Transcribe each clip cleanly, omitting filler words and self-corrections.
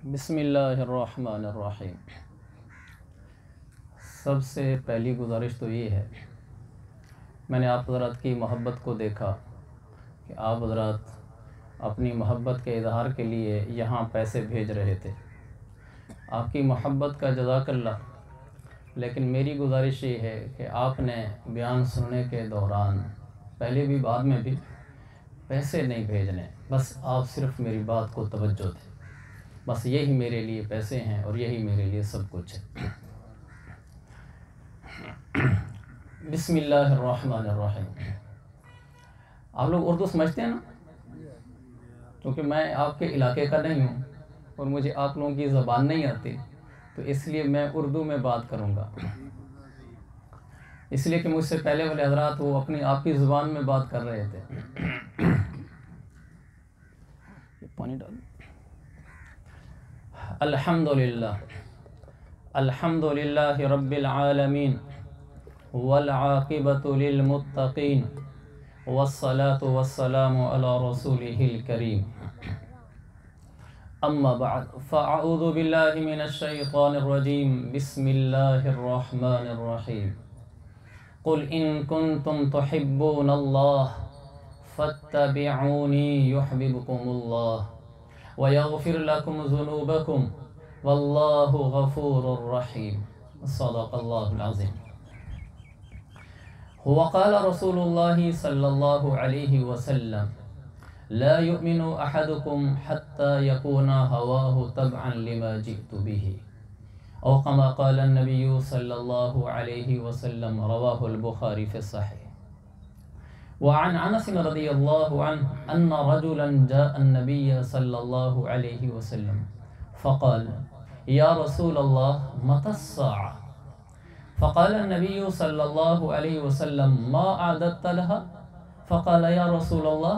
بسم اللہ الرحمن الرحیم۔ سب سے پہلی گزارش تو یہ ہے، میں نے آپ حضرات کی محبت کو دیکھا کہ آپ حضرات اپنی محبت کے اظہار کے لیے یہاں پیسے بھیج رہے تھے۔ آپ کی محبت کا جزاک اللہ، لیکن میری گزارش یہ ہے کہ آپ نے بیان سننے کے دوران پہلے بھی بعد میں بھی پیسے نہیں بھیجنے، بس آپ صرف میری بات کو توجہ دیں، بس یہی میرے لیے پیسے ہیں اور یہی میرے لیے سب کچھ ہے۔ بسم اللہ الرحمن الرحیم۔ آپ لوگ اردو سمجھتے ہیں نا؟ کیونکہ میں آپ کے علاقے کا نہیں ہوں اور مجھے آپ لوگوں کی زبان نہیں آتی، تو اس لیے میں اردو میں بات کروں گا، اس لیے کہ مجھ سے پہلے والے حضرات وہ اپنی آپ کی زبان میں بات کر رہے تھے۔ پانی ڈال۔ الحمدللہ الحمدللہ رب العالمین والعاقبۃ للمتقین والصلاة والسلام علی رسولہ الکریم، اما بعد فاعوذ باللہ من الشیطان الرجیم، بسم اللہ الرحمن الرحیم۔ قل ان کنتم تحبون اللہ فاتبعونی یحببکم اللہ وَيَغْفِرْ لَكُمْ ذُنُوبَكُمْ وَاللَّهُ غَفُورٌ رَحِيمٌ۔ صدق اللہ العظیم۔ وقال رسول اللہ صلی اللہ علیہ وسلم لا يؤمن احدكم حتى يكون هواه تبعا لما جئت به، او كما قال النبي صلی اللہ علیہ وسلم، رواہ البخاری فی الصحیح۔ وعن انس رضی اللہ عنہ ان رجلا جاء النبي صلی اللہ علیہ وسلم فقال یا رسول اللہ متى الساعة؟ فقال النبي صلی اللہ علیہ وسلم ما اعددت لها؟ فقال یا رسول اللہ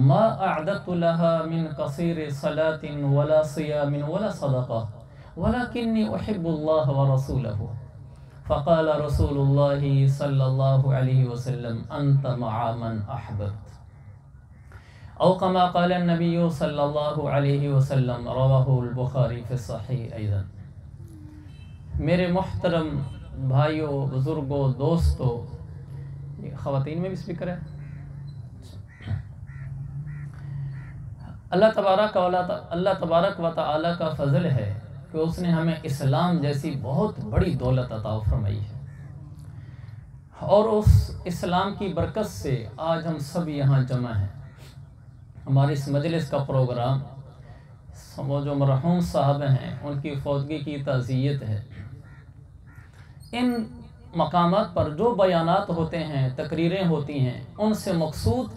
ما اعددت لها من قصير صلاة ولا صيام ولا صدقة ولكني احب الله ورسوله۔ فقال رسول اللہ صلی اللہ علیہ وسلم انت مع من احببت، او كما قال النبی صلی اللہ علیہ وسلم، رواہ البخاری فی الصحیح ایضا۔ میرے محترم بھائیوں، بزرگوں، دوستوں، خواتین میں بھی اسپیکر ہے؟ اللہ تبارک و تعالی کا فضل ہے کہ اس نے ہمیں اسلام جیسی بہت بڑی دولت عطا فرمائی ہے، اور اس اسلام کی برکت سے آج ہم سب یہاں جمع ہیں۔ ہماری اس مجلس کا پروگرام وہ جو مرحوم صاحب ہیں ان کی فوتگی کی تعزیت ہے۔ ان مقامات پر جو بیانات ہوتے ہیں، تقریریں ہوتی ہیں، ان سے مقصود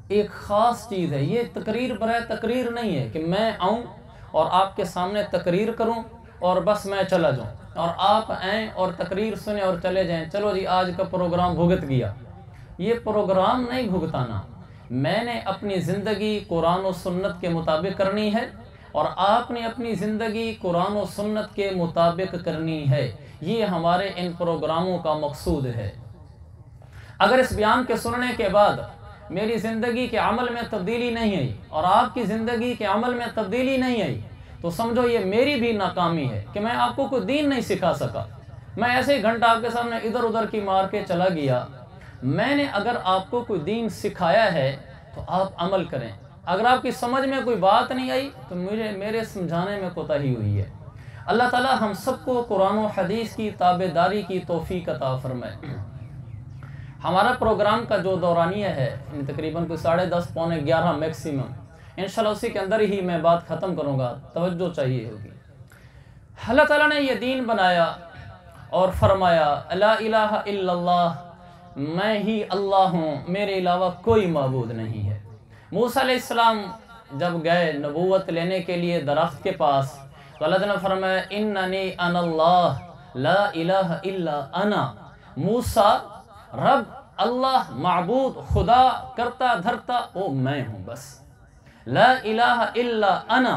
ایک خاص چیز ہے۔ یہ تقریر برائے تقریر نہیں ہے کہ میں آؤں اور آپ کے سامنے تقریر کروں اور بس میں چلا جاؤں اور آپ آئیں اور تقریر سنیں اور چلے جائیں، چلو جی آج کا پروگرام بھگت گیا۔ یہ پروگرام نہیں بھگتانا، میں نے اپنی زندگی قرآن و سنت کے مطابق کرنی ہے اور آپ نے اپنی زندگی قرآن و سنت کے مطابق کرنی ہے۔ یہ ہمارے ان پروگراموں کا مقصود ہے۔ اگر اس بیان کے سننے کے بعد میری زندگی کے عمل میں تبدیلی نہیں آئی اور آپ کی زندگی کے عمل میں تبدیلی نہیں آئی تو سمجھو یہ میری بھی ناکامی ہے کہ میں آپ کو کوئی دین نہیں سکھا سکا۔ میں ایسے ہی گھنٹہ آپ کے سامنے ادھر ادھر کی مار کے چلا گیا۔ میں نے اگر آپ کو کوئی دین سکھایا ہے تو آپ عمل کریں۔ اگر آپ کی سمجھ میں کوئی بات نہیں آئی تو میرے سمجھانے میں کوتاہی ہوئی ہے۔ اللہ تعالی ہم سب کو قرآن و حدیث کی تابعداری کی توفیق عطا فرمائے۔ ہمارا پروگرام کا جو دورانیہ ہے تقریباً کوئی 10:30 پونے 11 میکسیمم، انشاءاللہ اسی کے اندر ہی میں بات ختم کروں گا، توجہ چاہیے ہوگی۔ اللہ تعالیٰ نے یہ دین بنایا اور فرمایا لا الہ الا اللہ، میں ہی اللہ ہوں، میرے علاوہ کوئی معبود نہیں ہے۔ موسیٰ علیہ السلام جب گئے نبوت لینے کے لیے درخت کے پاس تو اللہ تعالیٰ نے فرمایا اننی انا اللہ لا الہ الا انا۔ موسیٰ رب، اللہ، معبود، خدا، کرتا دھرتا وہ میں ہوں، بس لا الہ الا انا،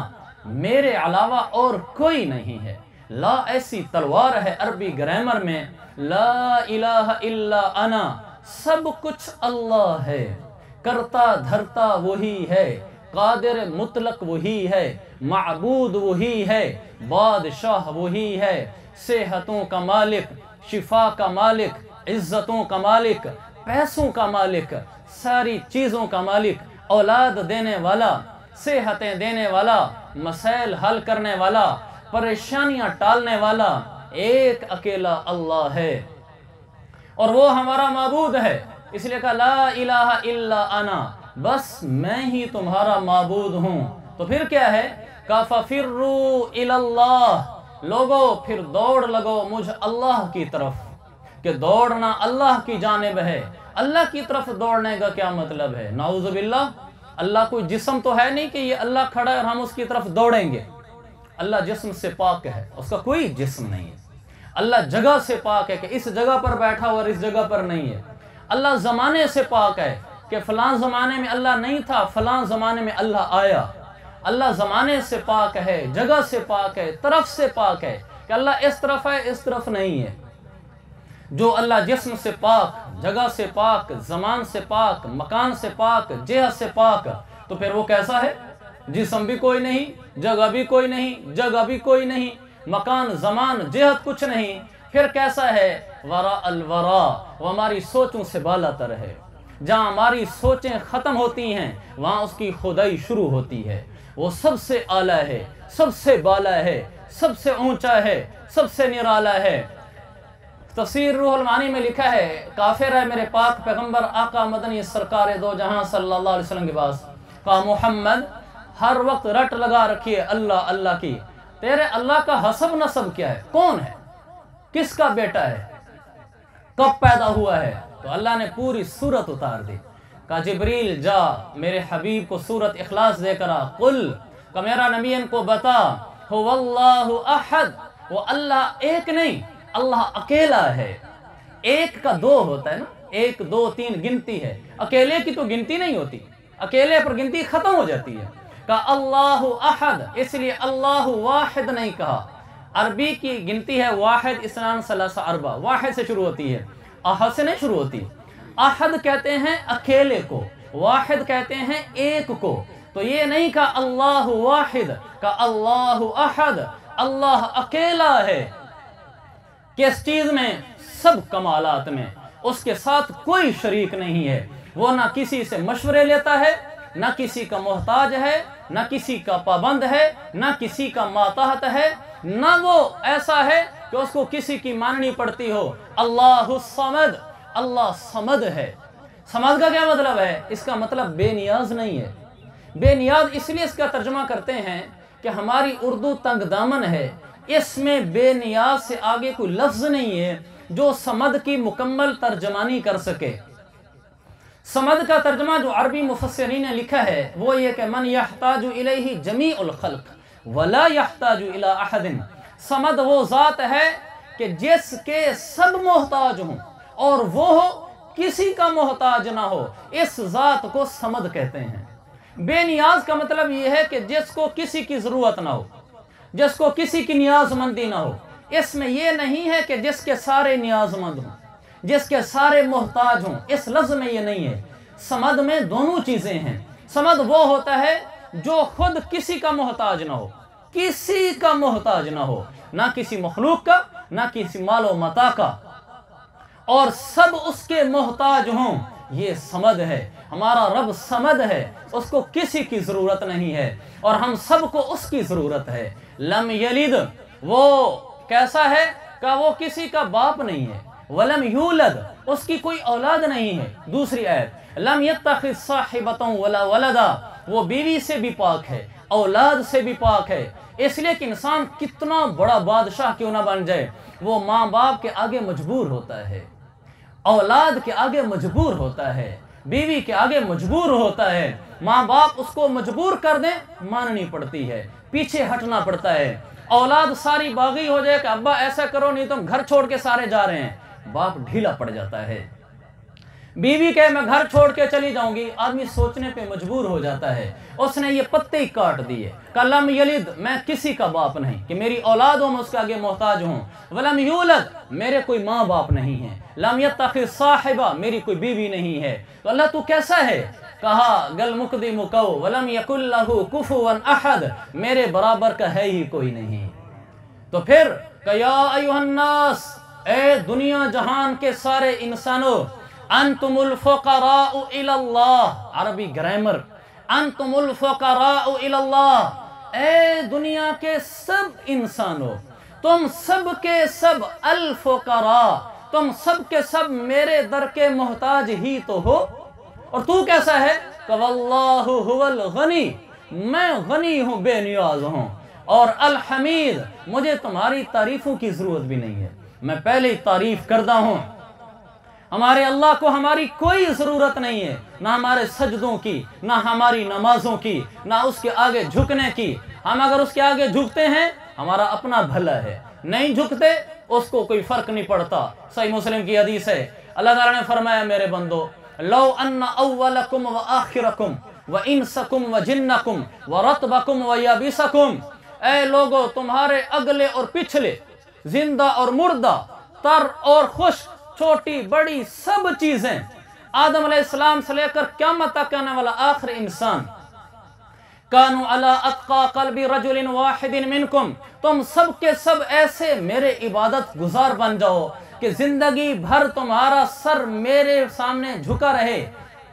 میرے علاوہ اور کوئی نہیں ہے۔ لا ایسی تلوار ہے عربی گرامر میں، لا الہ الا انا، سب کچھ اللہ ہے، کرتا دھرتا وہی ہے، قادر مطلق وہی ہے، معبود وہی ہے، بادشاہ وہی ہے، صحتوں کا مالک، شفا کا مالک، عزتوں کا مالک، پیسوں کا مالک، ساری چیزوں کا مالک، اولاد دینے والا، صحتیں دینے والا، مسائل حل کرنے والا، پریشانیاں ٹالنے والا، ایک اکیلا اللہ ہے، اور وہ ہمارا معبود ہے۔ اس لیے کہا لا الہ الا انا، بس میں ہی تمہارا معبود ہوں۔ تو پھر کیا ہے؟ کہا فَفِرُّوا إِلَى اللَّهِ، لوگو پھر دوڑ لگو مجھ اللہ کی طرف، کہ دوڑنا اللہ کی جانب ہے۔ اللہ کی طرف دوڑنے کا کیا مطلب ہے؟ نعوذ باللہ، اللہ کوئی جسم تو ہے نہیں کہ یہ اللہ کھڑا ہے اور ہم اس کی طرف دوڑیں گے۔ اللہ جسم سے پاک ہے، اس کا کوئی جسم نہیں ہے۔ اللہ جگہ سے پاک ہے کہ اس جگہ پر بیٹھا اور اس جگہ پر نہیں ہے۔ اللہ زمانے سے پاک ہے کہ فلاں زمانے میں اللہ نہیں تھا، فلاں زمانے میں اللہ آیا۔ اللہ زمانے سے پاک ہے، جگہ سے پاک ہے، طرف سے پاک ہے کہ اللہ اس طرف ہے، اس طرف نہیں ہے۔ جو اللہ جسم سے پاک، جگہ سے پاک، زمان سے پاک، مکان سے پاک، جہت سے پاک، تو پھر وہ کیسا ہے؟ جسم بھی کوئی نہیں، جگہ بھی کوئی نہیں، جگہ بھی کوئی نہیں، مکان، زمان، جہت کچھ نہیں، پھر کیسا ہے؟ وراء الورا، وہ ہماری سوچوں سے بالا تر ہے۔ جہاں ہماری سوچیں ختم ہوتی ہیں وہاں اس کی خدائی شروع ہوتی ہے۔ وہ سب سے اعلیٰ ہے، سب سے بالا ہے، سب سے اونچا ہے، سب سے نرالا ہے۔ تفسیر روح المعانی میں لکھا ہے، کافر ہے میرے پاک پیغمبر آقا مدنی سرکار دو جہاں صلی اللہ علیہ وسلم کے پاس، کہا محمد ہر وقت رٹ لگا رکھیے اللہ اللہ کی، تیرے اللہ کا حسب نسب کیا ہے؟ کون ہے؟ کس کا بیٹا ہے؟ کب پیدا ہوا ہے؟ تو اللہ نے پوری سورت اتار دی، کہا جبریل جا میرے حبیب کو سورت اخلاص دے کرا، قل، کہ میرا نبی ان کو بتا، هو اللہ احد، وہ اللہ ایک نہیں، اللہ اکیلا ہے۔ ایک کا دو ہوتا ہے نا، ایک دو تین گنتی ہے، اکیلے کی تو گنتی نہیں ہوتی، اکیلے پر گنتی ختم ہو جاتی ہے۔ کہا اللہ احد، اس لیے اللہ واحد نہیں کہا۔ عربی کی گنتی ہے واحد، اسنان ثلاثہ اربع، واحد سے شروع ہوتی ہے، احد سے نہیں شروع ہوتی۔ احد کہتے ہیں اکیلے کو، واحد کہتے ہیں ایک کو۔ تو یہ نہیں کہا اللہ واحد، کہا اللہ احد، اللہ اکیلا ہے۔ کس چیز میں؟ سب کمالات میں، اس کے ساتھ کوئی شریک نہیں ہے۔ وہ نہ کسی سے مشورے لیتا ہے، نہ کسی کا محتاج ہے، نہ کسی کا پابند ہے، نہ کسی کا ماتحت ہے، نہ وہ ایسا ہے کہ اس کو کسی کی ماننی پڑتی ہو۔ اللہ الصمد، اللہ صمد ہے۔ صمد کا کیا مطلب ہے؟ اس کا مطلب بے نیاز نہیں ہے۔ بے نیاز اس لیے اس کا ترجمہ کرتے ہیں کہ ہماری اردو تنگ دامن ہے، اس میں بے نیاز سے آگے کوئی لفظ نہیں ہے جو صمد کی مکمل ترجمانی کر سکے۔ صمد کا ترجمہ جو عربی مفسرین نے لکھا ہے وہ یہ کہ من یحتاج الیہ جمیع الخلق ولا یحتاج الی احد۔ صمد وہ ذات ہے کہ جس کے سب محتاج ہوں اور وہ کسی کا محتاج نہ ہو، اس ذات کو صمد کہتے ہیں۔ بے نیاز کا مطلب یہ ہے کہ جس کو کسی کی ضرورت نہ ہو، جس کو کسی کی نیاز مندی نہ ہو۔ اس میں یہ نہیں ہے کہ جس کے سارے نیاز مند ہوں، جس کے سارے محتاج ہوں، اس لفظ میں یہ نہیں ہے۔ صمد میں دونوں چیزیں ہیں۔ صمد وہ ہوتا ہے جو خود کسی کا محتاج نہ ہو، کسی کا محتاج نہ ہو، نہ کسی مخلوق کا، نہ کسی مال و متاع کا، اور سب اس کے محتاج ہوں، یہ صمد ہے۔ ہمارا رب صمد ہے، اس کو کسی کی ضرورت نہیں ہے اور ہم سب کو اس کی ضرورت ہے۔ لم یلد، وہ کیسا ہے؟ کہ وہ کسی کا باپ نہیں ہے۔ ولم یولد، اس کی کوئی اولاد نہیں ہے۔ دوسری آیت، لم یتخذ صاحبۃ ولا ولدا، وہ بیوی سے بھی پاک ہے، اولاد سے بھی پاک ہے۔ اس لیے کہ انسان کتنا بڑا بادشاہ کیوں نہ بن جائے، وہ ماں باپ کے آگے مجبور ہوتا ہے، اولاد کے آگے مجبور ہوتا ہے، بیوی کے آگے مجبور ہوتا ہے۔ ماں باپ اس کو مجبور کر دیں ماننی پڑتی ہے، پیچھے ہٹنا پڑتا ہے۔ اولاد ساری باغی ہو جائے کہ ابا ایسا کرو نہیں تم گھر چھوڑ کے سارے جا رہے ہیں، باپ ڈھیلا پڑ جاتا ہے۔ بیوی کہے میں گھر چھوڑ کے چلی جاؤں گی، آدمی سوچنے پہ مجبور ہو جاتا ہے۔ اس نے یہ پتے ہی کاٹ دیے کہ لم یلد، میں کسی کا باپ نہیں کہ میری اولاد ہو میں اس کے آگے محتاج ہوں۔ ولم یولد، میرے کوئی ماں باپ نہیں ہے۔ لم یتخذ صاحبہ، میری کوئی بیوی نہیں ہے۔ تو اللہ تو کیسا ہے کہا گل مقدی مکو ولم یکن لہ کفوا احد، میرے برابر کا ہے ہی کوئی نہیں۔ تو پھر کہ یا ایھا الناس، اے دنیا جہان کے سارے انسانوں، انتم الفقراء الی اللہ، عربی گرامر، انتم الفقراء الی اللہ، اے دنیا کے سب انسانوں، تم سب کے سب الفقراء، تم سب کے سب میرے در کے محتاج ہی تو ہو۔ اور تو کیسا ہے کہ واللہ هو الغنی، میں غنی ہوں، بے نیاز ہوں، اور الحمید، مجھے تمہاری تعریفوں کی ضرورت بھی نہیں ہے، میں پہلے ہی تعریف کردہ ہوں۔ ہمارے اللہ کو ہماری کوئی ضرورت نہیں ہے، نہ ہمارے سجدوں کی، نہ ہماری نمازوں کی، نہ اس کے آگے جھکنے کی۔ ہم اگر اس کے آگے جھکتے ہیں ہمارا اپنا بھلا ہے، نہیں جھکتے اس کو کوئی فرق نہیں پڑتا۔ صحیح مسلم کی حدیث ہے، اللہ تعالیٰ نے فرمایا میرے بندو، لو ان اولکم و آخرکم و انسکم و جنکم و رطبکم و یابسکم، اے لوگو تمہارے اگلے اور پچھلے، زندہ اور مردہ، تر اور خشک، چھوٹی بڑی سب چیزیں، آدم علیہ السلام سے لے کر قیامت تک آنے والا آخر انسان، کانوا علی اتقى قلب رجل واحد منکم، تم سب کے سب ایسے میرے عبادت گزار بن جاؤ کہ زندگی بھر تمہارا سر میرے سامنے جھکا رہے،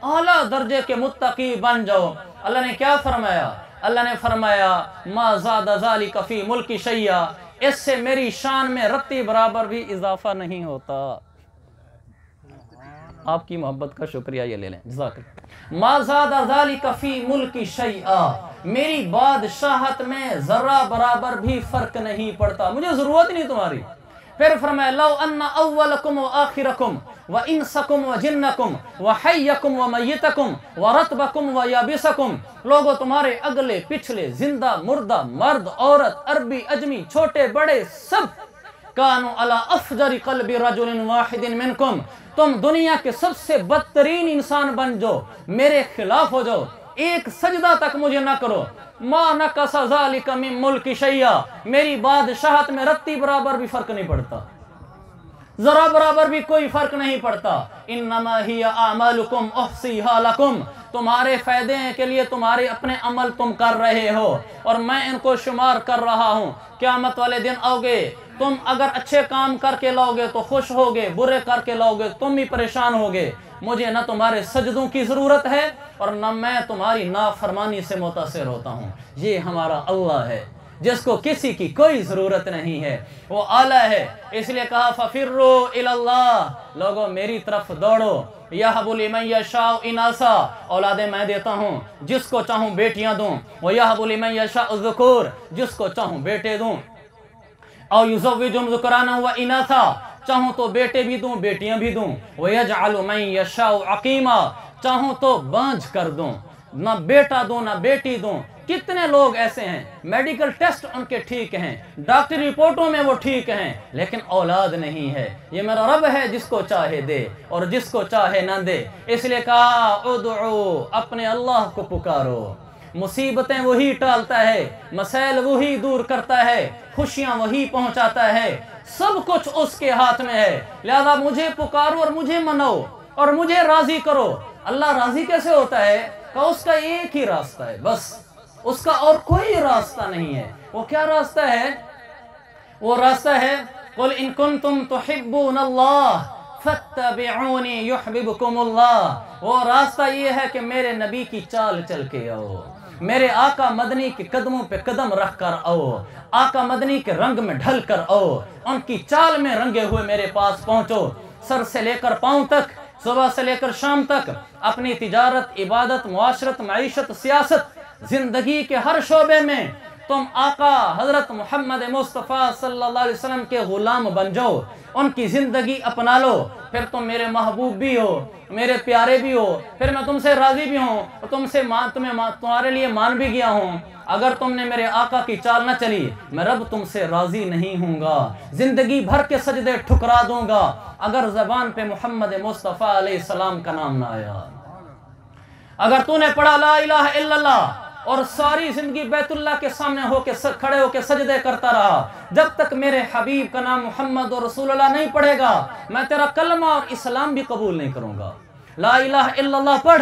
اعلیٰ درجے کے متقی بن جاؤ۔ اللہ نے کیا فرمایا؟ اللہ نے فرمایا ما زاد ذلک فی ملک شیئا، اس سے میری شان میں رتی برابر بھی اضافہ نہیں ہوتا۔ آپ کی محبت کا شکریہ یہ لے لیں، جزاک اللہ۔ ما زاد ذلک فی ملک شیئا، میری بادشاہت میں ذرہ برابر بھی فرق نہیں پڑتا، مجھے ضرورت نہیں تمہاری۔ پھر فرمایا لو ان اولکم و آخرکم و انسکم و جنکم و حیکم و میتکم و رطبکم و یابسکم، لوگو تمہارے اگلے پچھلے، زندہ مردہ، مرد عورت، عربی اجمی، چھوٹے بڑے سب، کانوا علی افجر قلب رجل واحد منکم، تم دنیا کے سب سے بدترین انسان بن جاؤ، میرے خلاف ہو جاؤ، ایک سجدہ تک مجھے نہ کرو، ما نقص ذلک من ملک شیئا، میری بادشاہت میں رتی برابر بھی فرق نہیں پڑتا، ذرا برابر بھی کوئی فرق نہیں پڑتا۔ انما ہی اعمالکم احصیھا لکم، تمہارے فائدے کے لیے تمہارے اپنے عمل تم کر رہے ہو اور میں ان کو شمار کر رہا ہوں۔ قیامت والے دن آؤ گے، تم اگر اچھے کام کر کے لاؤ گے تو خوش ہوگے، برے کر کے لاؤ گے تم بھی پریشان ہوگے۔ مجھے نہ تمہارے سجدوں کی ضرورت ہے اور نہ میں تمہاری نافرمانی سے متاثر ہوتا ہوں۔ یہ ہمارا اللہ ہے جس کو کسی کی کوئی ضرورت نہیں ہے، وہ اعلیٰ ہے، اس لیے کہا فَفِرُّوا إِلَى اللَّهِ، لوگوں میری طرف دوڑو۔ یَهَبُ لِمَن یَشَاءُ إِنَاثًا، اولادیں میں دیتا ہوں، جس کو چاہوں بیٹیاں دوں، وَيَهَبُ لِمَن يَشَاءُ الذُّكُورَ، جس کو چاہوں بیٹے دوں، او یزوجہم ذکرانا و اناثا، چاہوں تو بیٹے بھی دوں بیٹیاں بھی دوں، ویجعل من یشاء عقیما، چاہوں تو بانجھ کر دوں، نہ بیٹا دوں نہ بیٹی دوں۔ کتنے لوگ ایسے ہیں میڈیکل ٹیسٹ ان کے ٹھیک ہیں، ڈاکٹری رپورٹوں میں وہ ٹھیک ہیں، لیکن اولاد نہیں ہے۔ یہ میرا رب ہے جس کو چاہے دے اور جس کو چاہے نہ دے، اس لیے کہا ادعو، اپنے اللہ کو پکارو۔ مصیبتیں وہی ٹالتا ہے، مسائل وہی دور کرتا ہے، خوشیاں وہی پہنچاتا ہے، سب کچھ اس کے ہاتھ میں ہے، لہذا مجھے پکارو اور مجھے مناؤ اور مجھے راضی کرو۔ اللہ راضی کیسے ہوتا ہے؟ کہ اس کا ایک ہی راستہ ہے، بس اس کا اور کوئی راستہ نہیں ہے۔ وہ کیا راستہ ہے؟ وہ راستہ ہے قُلْ إِن كُنْتُمْ تُحِبُّونَ اللَّهَ فَاتَّبِعُونِي يُحْبِبْكُمُ اللَّهُ، وہ راستہ یہ ہے کہ میرے نبی کی چال چل کے آؤ، میرے آقا مدنی کے قدموں پہ قدم رکھ کر آؤ، آقا مدنی کے رنگ میں ڈھل کر آؤ، ان کی چال میں رنگے ہوئے میرے پاس پہنچو، سر سے لے کر پاؤں تک، صبح سے لے کر شام تک، اپنی تجارت، عبادت، معاشرت، معیشت، سیاست، زندگی کے ہر شعبے میں تم آقا حضرت محمد مصطفیٰ صلی اللہ علیہ وسلم کے غلام بن جاؤ، ان کی زندگی اپنا لو، پھر تم میرے محبوب بھی ہو، میرے پیارے بھی ہو، پھر میں تم سے راضی بھی ہوں اور تمہارے لیے مان بھی گیا ہوں۔ اگر تم نے میرے آقا کی چال نہ چلی، میں رب تم سے راضی نہیں ہوں گا، زندگی بھر کے سجدے ٹھکرا دوں گا اگر زبان پہ محمد مصطفیٰ علیہ السلام کا نام نہ آیا۔ اگر تو نے پڑھا لا الہ الا اللہ اور ساری زندگی بیت اللہ کے سامنے کھڑے ہو کے سجدے کرتا رہا، جب تک میرے حبیب کا نام محمد اور رسول اللہ نہیں پڑھے گا، میں تیرا کلمہ اور اسلام بھی قبول نہیں کروں گا۔ لا الہ الا اللہ پڑھ،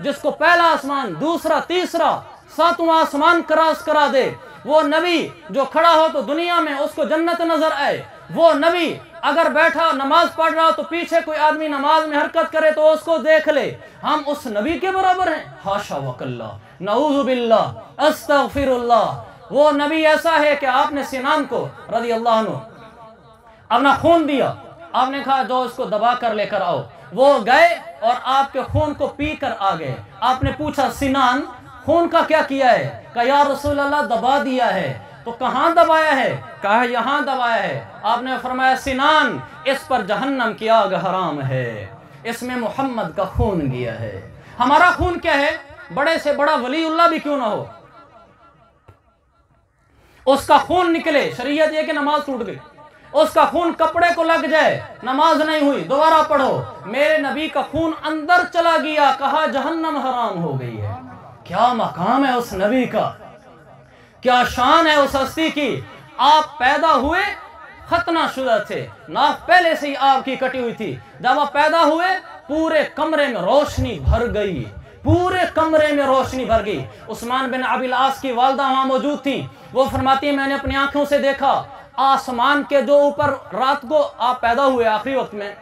جس کو پہلا آسمان، دوسرا، تیسرا، ساتواں آسمان کراس کرا دے، وہ نبی جو کھڑا ہو تو دنیا میں اس کو جنت نظر آئے، وہ نبی اگر بیٹھا نماز پڑھ رہا تو پیچھے کوئی آدمی نماز میں حرکت کرے تو اس کو دیکھ لے، ہم اس نبی کے برابر ہیں؟ حاشا وکلا، نعوذ باللہ، استغفر اللہ۔ وہ نبی ایسا ہے کہ آپ نے سنان کو رضی اللہ عنہ اپنا خون دیا، آپ نے کہا جو اس کو دبا کر لے کر آؤ، وہ گئے اور آپ کے خون کو پی کر آ گئے۔ آپ نے پوچھا سنان خون کا کیا کیا ہے؟ کہا یا رسول اللہ دبا دیا ہے۔ تو کہاں دبایا ہے؟ کہا یہاں دبایا ہے۔ آپ نے فرمایا سنان اس پر جہنم کی آگ حرام ہے، اس میں محمد کا خون گیا ہے۔ ہمارا خون کیا ہے؟ بڑے سے بڑا ولی اللہ بھی کیوں نہ ہو، اس کا خون نکلے، شریعت یہ کہ نماز ٹوٹ گئی، اس کا خون کپڑے کو لگ جائے، نماز نہیں ہوئی، دوبارہ پڑھو، میرے نبی کا خون اندر چلا گیا، کہا جہنم حرام ہو گئی ہے۔ کیا مقام ہے اس نبی کا، کیا شان ہے اس ہستی کی۔ آپ پیدا ہوئے ختنہ شدہ تھے، ناک پہلے سے ہی آپ کی کٹی ہوئی تھی، جب آپ پیدا ہوئے پورے کمرے میں روشنی بھر گئی، پورے کمرے میں روشنی بھر گئی۔ عثمان بن ابی العاص کی والدہ وہاں موجود تھیں، وہ فرماتی ہیں میں نے اپنی آنکھوں سے دیکھا آسمان کے جو اوپر، رات کو آپ پیدا ہوئے آخری وقت میں،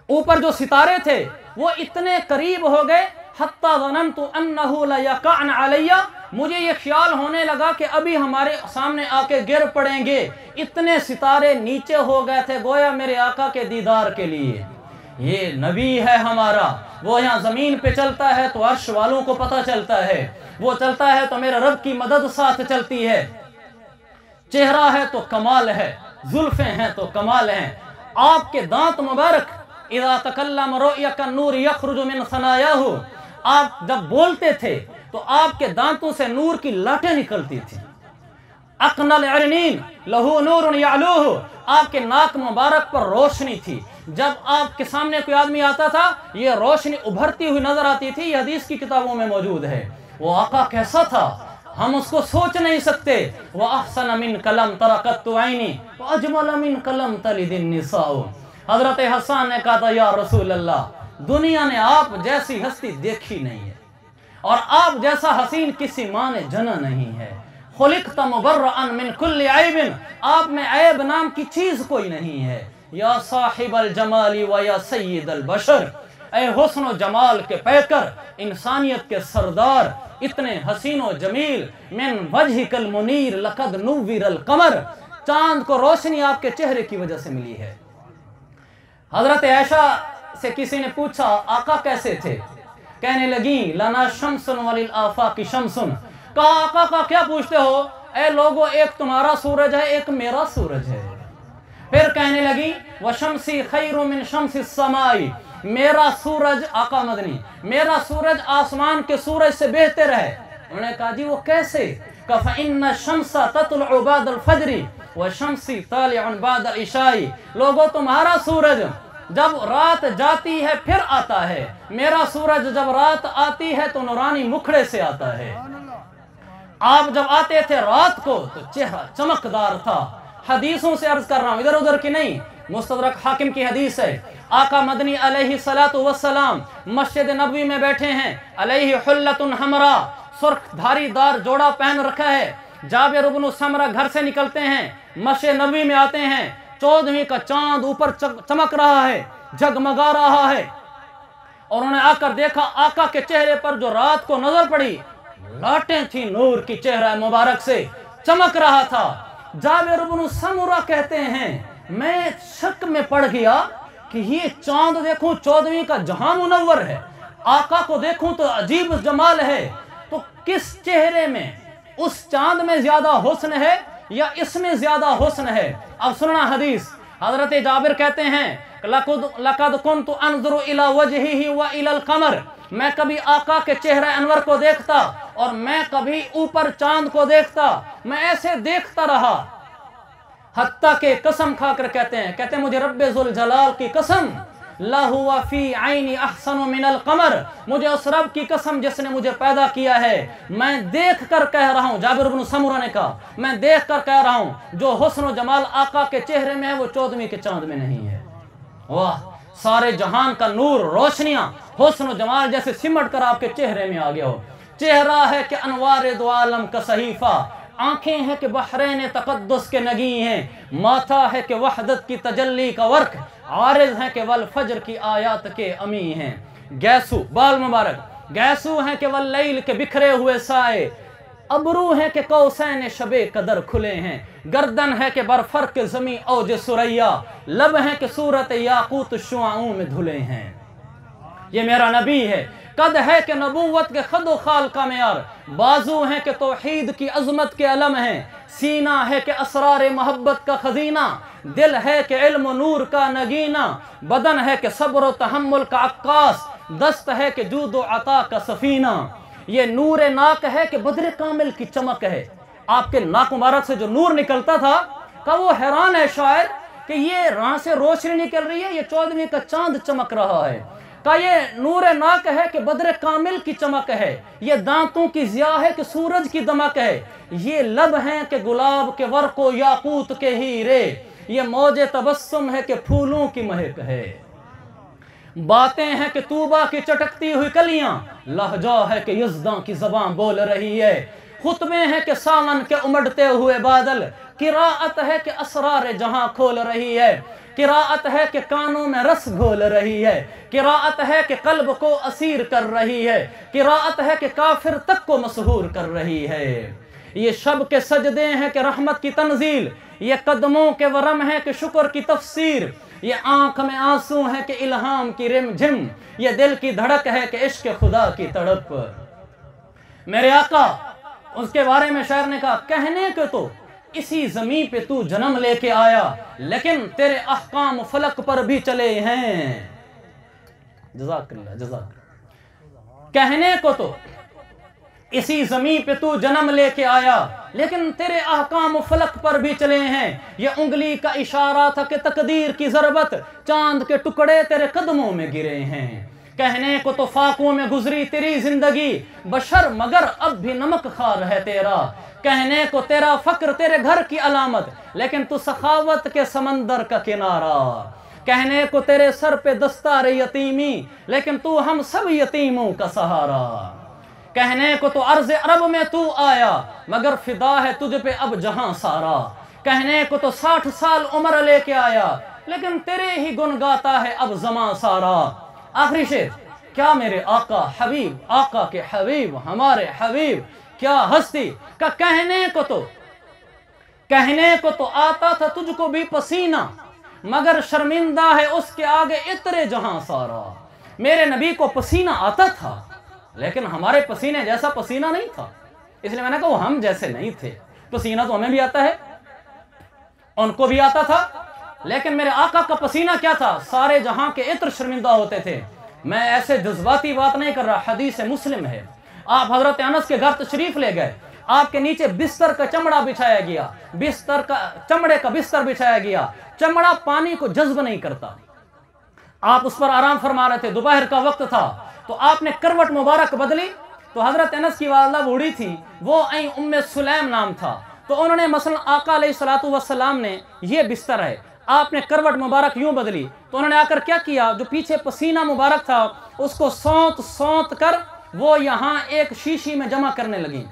اوپر جو ستارے تھے وہ اتنے قریب ہو گئے، حتی ظننت انہ لیقعن علی، مجھے یہ خیال ہونے لگا کہ ابھی ہمارے سامنے آ کے گر پڑیں گے، اتنے ستارے نیچے ہو گئے تھے، گویا میرے آقا کے دیدار کے لیے۔ یہ نبی ہے ہمارا، وہ یہاں زمین پہ چلتا ہے تو عرش والوں کو پتہ چلتا ہے، وہ چلتا ہے تو میرے رب کی مدد ساتھ چلتی ہے، چہرہ ہے تو کمال ہے، زلفیں ہیں تو کمال ہیں۔ آپ کے دانت مبارک اذا تکلم رؤیا کالنور یخرج من ثنایاہ، آپ جب بولتے تھے تو آپ کے دانتوں سے نور کی لاٹیں نکلتی تھیں۔ اقنى العرنین لہو نور یعلوہ، آپ کے ناک مبارک پر روشنی تھی، جب آپ کے سامنے کوئی آدمی آتا تھا یہ روشنی ابھرتی ہوئی نظر آتی تھی، یہ حدیث کی کتابوں میں موجود ہے۔ وہ آقا کیسا تھا ہم اس کو سوچ نہیں سکتے۔ وَأَحْسَنَ مِنْكَ لَمْ تَرَ قَطُّ عَيْنِي وَأَجْمَلَ مِنْكَ لَمْ تَلِدِ النِّسَاءُ۔ حضرت حسان نے کہا تھا یا رسول اللہ دنیا نے آپ جیسی ہستی دیکھی نہیں ہے، اور آپ جیسا حسین کسی ماں نے جنا نہیں ہے۔ خلقت مبرئا من کل عیب، آپ میں عیب نام کی چیز کوئی نہیں ہے۔ یا صاحب الجمال و یا سید البشر، اے حسن و جمال کے پیکر، انسانیت کے سردار، اتنے حسین و جمیل، من وجہک المنیر لقد نور القمر، چاند کو روشنی آپ کے چہرے کی وجہ سے ملی ہے۔ حضرت عائشہ سے کسی نے پوچھا آقا کیسے تھے؟ کہنے لگیں لنا شمس وللآفاق شمس، کہا آقا کا کیا پوچھتے ہو، اے لوگو ایک تمہارا سورج ہے ایک میرا سورج ہے۔ پھر کہنے لگی وشمسی خیر من شمس السماء، میرا سورج، آقا مدنی، میرا سورج آسمان کے سورج سے بہتر ہے۔ انہوں نے کہا جی وہ کیسے؟ کہ فإن الشمس تطلع بعد الفجر وشمسی طالع بعد العشاء، لوگو تمہارا سورج جب رات جاتی ہے پھر آتا ہے، میرا سورج جب رات آتی ہے تو نورانی مکھڑے سے آتا ہے۔ آپ جب آتے تھے رات کو تو چہرہ چمکدار تھا۔ حدیثوں سے عرض کر رہا ہوں، ادھر ادھر کی نہیں، مستدرک حاکم کی حدیث ہے۔ آقا مدنی علیہ السلام مسجد نبوی میں بیٹھے ہیں، علیہ حلۃ حمراء، سرخ دھاری دار جوڑا پہن رکھا ہے۔ جابر بن سمرہ گھر سے نکلتے ہیں، مسجد نبوی میں آتے ہیں، 14ویں کا چاند اوپر چمک رہا ہے، جگمگا رہا ہے، اور انہوں نے آ کر دیکھا آقا کے چہرے پر جو رات کو نظر پڑی لاٹیں تھی نور کی، چہرہ مبارک سے چمک رہا تھا۔ جابر بن سمرہ کہتے ہیں میں شک میں پڑ گیا کہ یہ چاند دیکھوں 14ویں کا جہاں منور ہے، آقا کو دیکھوں تو عجیب جمال ہے، تو کس چہرے میں اس چاند میں زیادہ حسن ہے یا اس میں زیادہ حسن ہے؟ اب سننا حدیث، حضرت جابر کہتے ہیں لَقَدْ كُنْتُ أَنظُرُ إِلَى وَجْهِهِ وَإِلَى الْقَمَرِ، میں کبھی آقا کے چہرہ انور کو دیکھتا اور میں کبھی اوپر چاند کو دیکھتا، میں ایسے دیکھتا رہا، حتیٰ کہ قسم کھا کر کہتے ہیں مجھے رب ذوالجلال کی قسم، لَهُوَ فِي عَيْنِ أَحْسَنُ مِنَ الْقَمَرِ، مجھے اس رب کی قسم جس نے مجھے پیدا کیا ہے، میں دیکھ کر کہہ رہا ہوں، جابر بن سمرہ نے کہا میں دیکھ کر کہہ رہا ہوں جو حسن و جمال آقا کے چہرے میں ہے وہ 14ویں کے چاند میں نہیں ہے۔ واہ سارے جہان کا نور، روشنیاں، حسن و جمال جیسے سمٹ کر آپ کے چہرے میں آ گیا ہو۔ چہرہ ہے کہ انوار دو عالم کا صحیفہ، آنکھیں ہیں کہ بحرین تقدس کے نگیں ہیں، ماتھا ہے کہ وحدت کی تجلی کا ورق، عارض ہیں کہ والفجر کی آیات کے امی ہیں۔ گیسو، بال مبارک، گیسو ہیں کہ واللیل کے بکھرے ہوئے سائے، ابرو ہیں کہ قوسین شب قدر کھلے ہیں، گردن ہے کہ برفرق زمیں اوج سریا، لب ہیں کہ صورت یاقوت شعاعوں میں دھلے ہیں۔ یہ میرا نبی ہے۔ قد ہے کہ نبوت کے خد و خال کا معیار، بازو ہیں کہ توحید کی عظمت کے علم ہیں، سینہ ہے کہ اسرار محبت کا خزینہ، دل ہے کہ علم و نور کا نگینہ، بدن ہے کہ صبر و تحمل کا عکاس، دست ہے کہ جود و عطا کا سفینہ۔ یہ نور ناک ہے کہ بدر کامل کی چمک ہے۔ آپ کے ناک مبارک سے جو نور نکلتا تھا کہ وہ حیران ہے شاعر کہ یہ راہ سے روشنی نکل رہی ہے، یہ 14ویں کا چاند چمک رہا ہے، کہ یہ نور ناک ہے کہ بدر کامل کی چمک ہے، یہ دانتوں کی ضیاء ہے کہ سورج کی دمک ہے، یہ لب ہیں کہ گلاب کے ورق و یاقوت کے ہیرے، یہ موج تبسم ہے کہ پھولوں کی مہک ہے۔ باتیں ہیں کہ طوبہ کی چٹکتی ہوئی کلیاں، لہجہ ہے کہ یزداں کی زبان بول رہی ہے، خطبے ہیں کہ ساون کے امڑتے ہوئے بادل، قراءت ہے کہ اسرار جہاں کھول رہی ہے، قراءت ہے کہ کانوں میں رس گھول رہی ہے، قراءت ہے کہ قلب کو اسیر کر رہی ہے، قراءت ہے کہ کافر تک کو مسحور کر رہی ہے۔ یہ شب کے سجدے ہیں کہ رحمت کی تنزیل، یہ قدموں کے ورم ہیں کہ شکر کی تفسیر، یہ آنکھ میں آنسو ہیں کہ الہام کی رم جھم، یہ دل کی دھڑک ہے کہ عشق خدا کی تڑپ۔ میرے آقا، اس کے بارے میں شاعر نے کہا، کہنے کو تو اسی زمین پہ تو جنم لے کے آیا، لیکن تیرے احکام فلک پر بھی چلے ہیں۔ جزاک اللہ، جزاک اللہ۔ کہنے کو تو اسی زمین پہ تو جنم لے کے آیا، لیکن تیرے احکام فلک پر بھی چلے ہیں، یہ انگلی کا اشارہ تھا کہ تقدیر کی ضربت، چاند کے ٹکڑے تیرے قدموں میں گرے ہیں۔ کہنے کو تو فاقوں میں گزری تیری زندگی، بشر مگر اب بھی نمک خوار ہے تیرا، کہنے کو تیرا فقر تیرے گھر کی علامت، لیکن تو سخاوت کے سمندر کا کنارہ، کہنے کو تیرے سر پہ دستار یتیمی، لیکن تو ہم سب یتیموں کا سہارا، کہنے کو تو عرض عرب میں تو آیا، مگر فدا ہے تجھ پہ اب جہاں سارا، کہنے کو تو 60 سال عمر لے کے آیا، لیکن تیرے ہی گن گاتا ہے اب زمان سارا۔ آخری شعر، کیا میرے آقا حبیب، آقا کے حبیب، ہمارے حبیب، کیا ہستی کا کہنے کو تو آتا تھا تجھ کو بھی پسینہ، مگر شرمندہ ہے اس کے آگے عطر جہاں سارا۔ میرے نبی کو پسینہ آتا تھا، لیکن ہمارے پسینے جیسا پسینہ نہیں تھا، اس لیے میں نے کہا وہ ہم جیسے نہیں تھے۔ پسینہ تو ہمیں بھی آتا ہے، ان کو بھی آتا تھا، لیکن میرے آقا کا پسینہ کیا تھا؟ سارے جہاں کے عطر شرمندہ ہوتے تھے۔ میں ایسے جذباتی بات نہیں کر رہا، حدیث مسلم ہے، آپ حضرت انس کے گھر تشریف لے گئے، آپ کے نیچے بستر کا چمڑا بچھایا گیا، چمڑے کا بستر بچھایا گیا، چمڑا پانی کو جذب نہیں کرتا، آپ اس پر آرام فرما رہے تھے، دوپہر کا وقت تھا، تو آپ نے کروٹ مبارک بدلی، تو حضرت انس کی والدہ بوڑھی تھی، وہ ام سلیم نام تھا، تو انہوں نے مثلا آقا علیہ السلام نے یہ بستر ہے، آپ نے کروٹ مبارک یوں بدلی، تو انہوں نے آ کر کیا کیا، جو پیچھے پسینہ مبارک تھا اس کو سونت کر وہ یہاں ایک شیشی میں جمع کرنے لگیں۔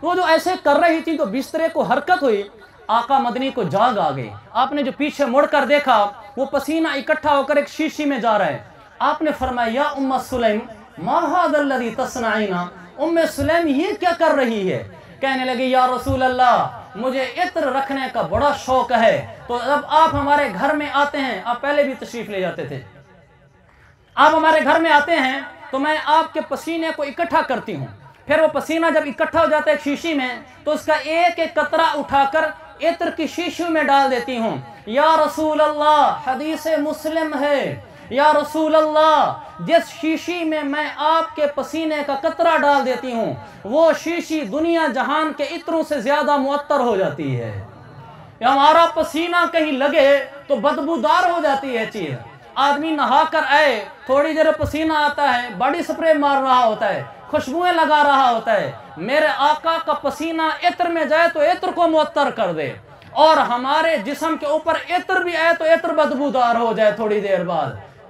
وہ جو ایسے کر رہی تھی تو بسترے کو حرکت ہوئی، آقا مدنی کو جاگ آ گئی، آپ نے جو پیچھے مڑ کر دیکھا وہ پسینہ اکٹھا ہو کر ایک شیشی میں جا رہا ہے، آپ نے فرمایا یا ام سلیم ما ھذا الذی تصنعین، ام سلیم یہ کیا کر رہی ہے؟ کہنے لگی یا رسول اللہ مجھے عطر رکھنے کا بڑا شوق ہے، تو جب آپ ہمارے گھر میں آتے ہیں، آپ پہلے بھی تشریف لے جاتے تھے، آپ ہمارے گھر میں آتے ہیں تو میں آپ کے پسینے کو اکٹھا کرتی ہوں، پھر وہ پسینہ جب اکٹھا ہو جاتا ہے ایک شیشی میں تو اس کا ایک ایک قطرہ اٹھا کر عطر کی شیشی میں ڈال دیتی ہوں۔ یا رسول اللہ، حدیث مسلم ہے، یا رسول اللہ جس شیشی میں میں آپ کے پسینے کا قطرہ ڈال دیتی ہوں وہ شیشی دنیا جہان کے عطروں سے زیادہ معطر ہو جاتی ہے، یا ہمارا پسینہ کہیں لگے تو بدبودار ہو جاتی ہے چیز، آدمی نہا کر آئے تھوڑی دیر پسینہ آتا ہے، باڈی سپرے مار رہا ہوتا ہے، خوشبوئیں لگا رہا ہوتا ہے، میرے آقا کا پسینہ عطر میں جائے تو عطر کو معطر کر دے، اور ہمارے جسم کے اوپر عطر بھی آئے تو عطر بدبودار ہو جائے تھوڑی دیر بعد۔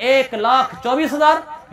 1,24,000